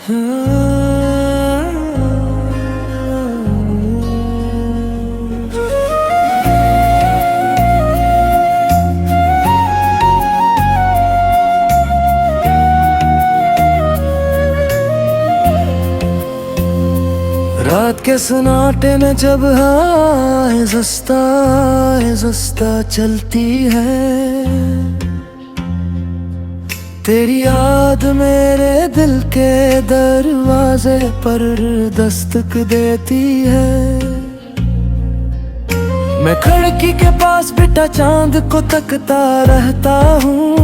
रात के सन्नाटे में जब आहिस्ता चलती है, तेरी याद मेरे दिल के दरवाजे पर दस्तक देती है। मैं खिड़की के पास बिठा चांद को तकता रहता हूँ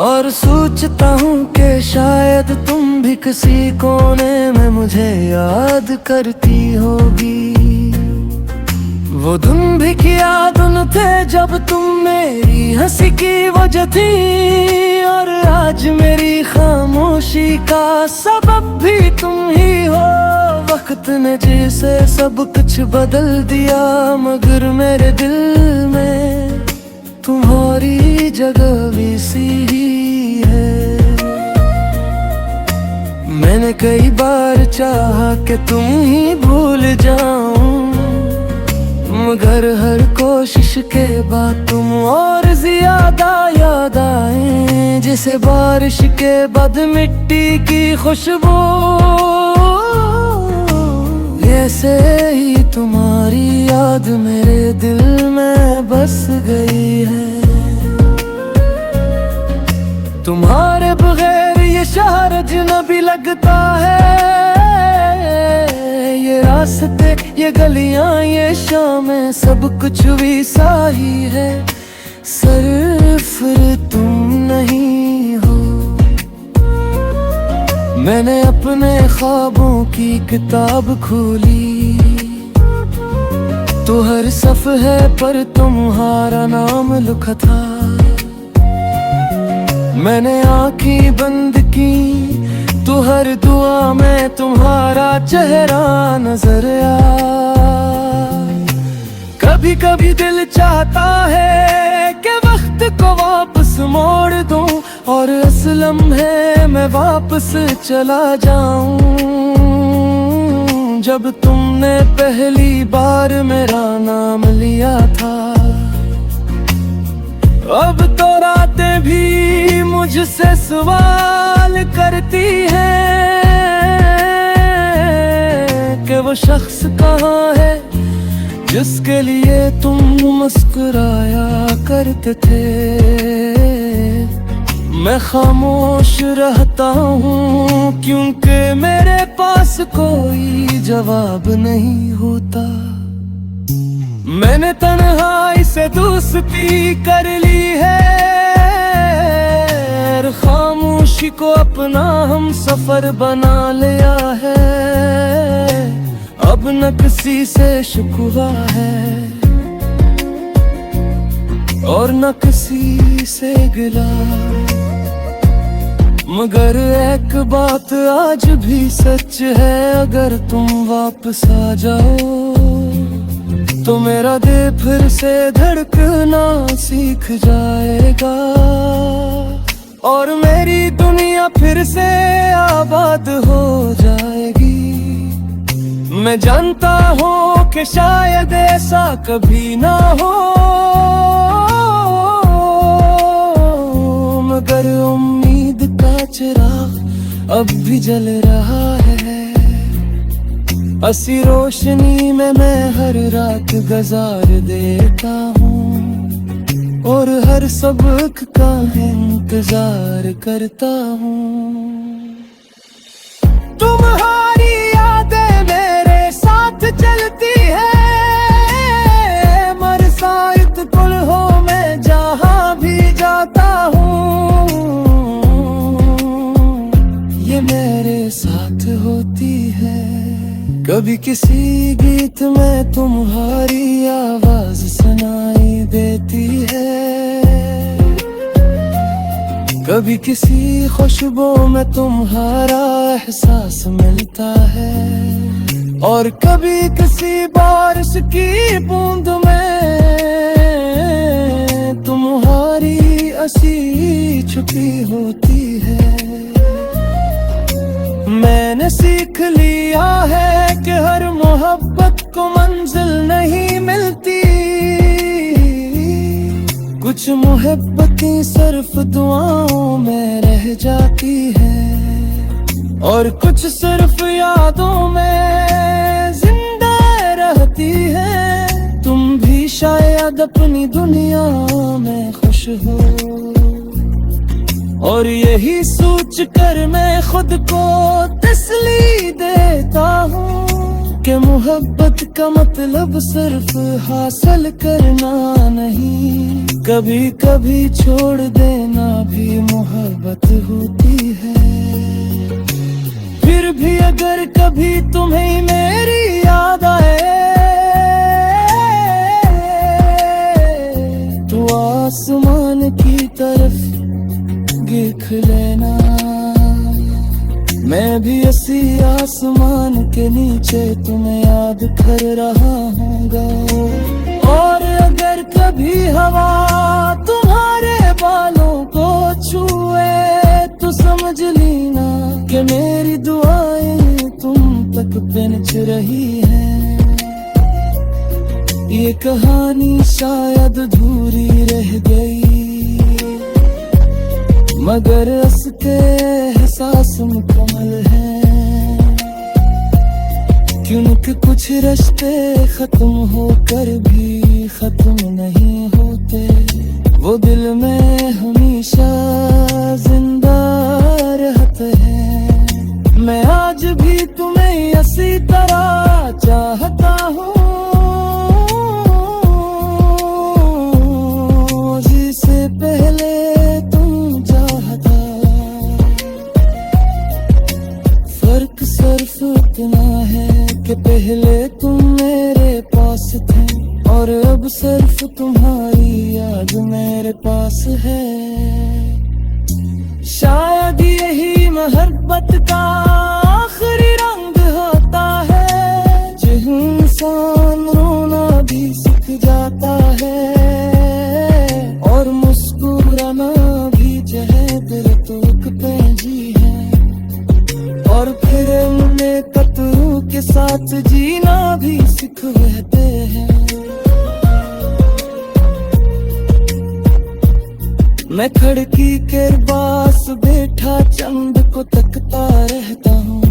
और सोचता हूँ कि शायद तुम भी किसी कोने में मुझे याद करती होगी। वो दिन भी क्या दिन थे जब तुम मेरी हंसी की वजह थी, और आज मेरी खामोशी का सबब भी तुम ही हो। वक्त ने जैसे सब कुछ बदल दिया, मगर मेरे दिल में तुम्हारी जगह भी सी है। मैंने कई बार चाहा कि तुम ही भूल जाऊं, मगर हर कोशिश के बाद तुम और ज्यादा याद आए, जैसे बारिश के बाद मिट्टी की खुशबू। ऐसे ही तुम्हारी याद मेरे दिल में बस गई है। तुम्हारे बगैर ये शहर अजनबी लगता है, ये रास्ते ये गलियां ये शामें सब कुछ भी साही है। सिर्फ तुम नहीं हो। मैंने अपने ख्वाबों की किताब खोली, तो हर सफ़हे पर तुम्हारा नाम लिखा था। मैंने आँखें बंद की तो हर दुआ में तुम्हारा चेहरा नजर आए। कभी कभी दिल चाहता है कि वक्त को वापस मोड़ दूं, और इस लम्हे में वापस चला जाऊं जब तुमने पहली बार मेरा नाम लिया था। अब तो रातें भी मुझसे सवाल करती हैं कि वो शख्स कहाँ है जिसके लिए तुम मुस्कुराया करते थे। मैं खामोश रहता हूँ क्योंकि मेरे पास कोई जवाब नहीं होता। मैंने तन्हाई से दोस्ती कर ली है, खामोशी को अपना हम सफर बना लिया है। अब न किसी से शिकवा है और न किसी से गिला, मगर एक बात आज भी सच है, अगर तुम वापस आ जाओ तो मेरा दिल फिर से धड़कना सीख जाएगा, और मेरी दुनिया फिर से आबाद हो जाएगी। मैं जानता हूँ कि शायद ऐसा कभी ना हो, मगर उम्मीद का चिराग अब भी जल रहा है। ऐसी रोशनी में मैं हर रात गुजार देता हूँ और हर सबक का इंतजार करता हूँ। तुम्हारी यादें मेरे साथ चलती है, मरसाइत कुल हो मैं जहाँ भी जाता हूँ, ये मेरे साथ होती है। कभी किसी गीत में तुम्हारी आवाज सुनाई देती है, कभी किसी खुशबू में तुम्हारा एहसास मिलता है, और कभी किसी बारिश की बूंद में तुम्हारी हंसी छुपी होती है। मैंने सीख लिया है कि हर मोहब्बत को मंजिल नहीं मिलती, कुछ मोहब्बतें सिर्फ दुआओं में रह जाती है और कुछ सिर्फ यादों में जिंदा रहती है। तुम भी शायद अपनी दुनिया में खुश हो और यही सोच कर मैं खुद को तसल्ली देता हूँ कि मोहब्बत का मतलब सिर्फ हासिल करना नहीं, कभी कभी छोड़ देना भी मोहब्बत होती है। फिर भी अगर कभी तुम्हें मेरी याद आए तो आसमान की तरफ देख लेना, मैं भी इसी आसमान के नीचे तुम्हें याद कर रहा हूँगा। और अगर कभी हवा तुम्हारे बालों को छुए तो समझ लेना कि मेरी दुआएं तुम तक पहुंच रही हैं। ये कहानी शायद अधूरी रह गई मगर उसके एहसास मुकम्मल हैं, क्योंकि कुछ रिश्ते खत्म होकर भी खत्म नहीं होते, वो दिल में हमेशा जिंदा रहते हैं। मैं आज भी तुम्हें इसी तरह चाहता हूँ जिससे पहले सिर्फ इतना है कि पहले तुम मेरे पास थे और अब सिर्फ तुम्हारी याद मेरे पास है। शायद यही मोहब्बत का आखिरी रंग होता है, जो इंसान रोना भी सीख जाता है और मुस्कुराना भी जहे दिल तोक पैंजी है और फिर उन्हें कतरों के साथ जीना भी सिखाते हैं। मैं खिड़की के पास बैठा चंद को तकता रहता हूँ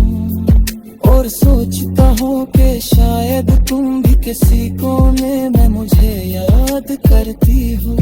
और सोचता हूँ कि शायद तुम भी किसी कोने में मुझे याद करती हो।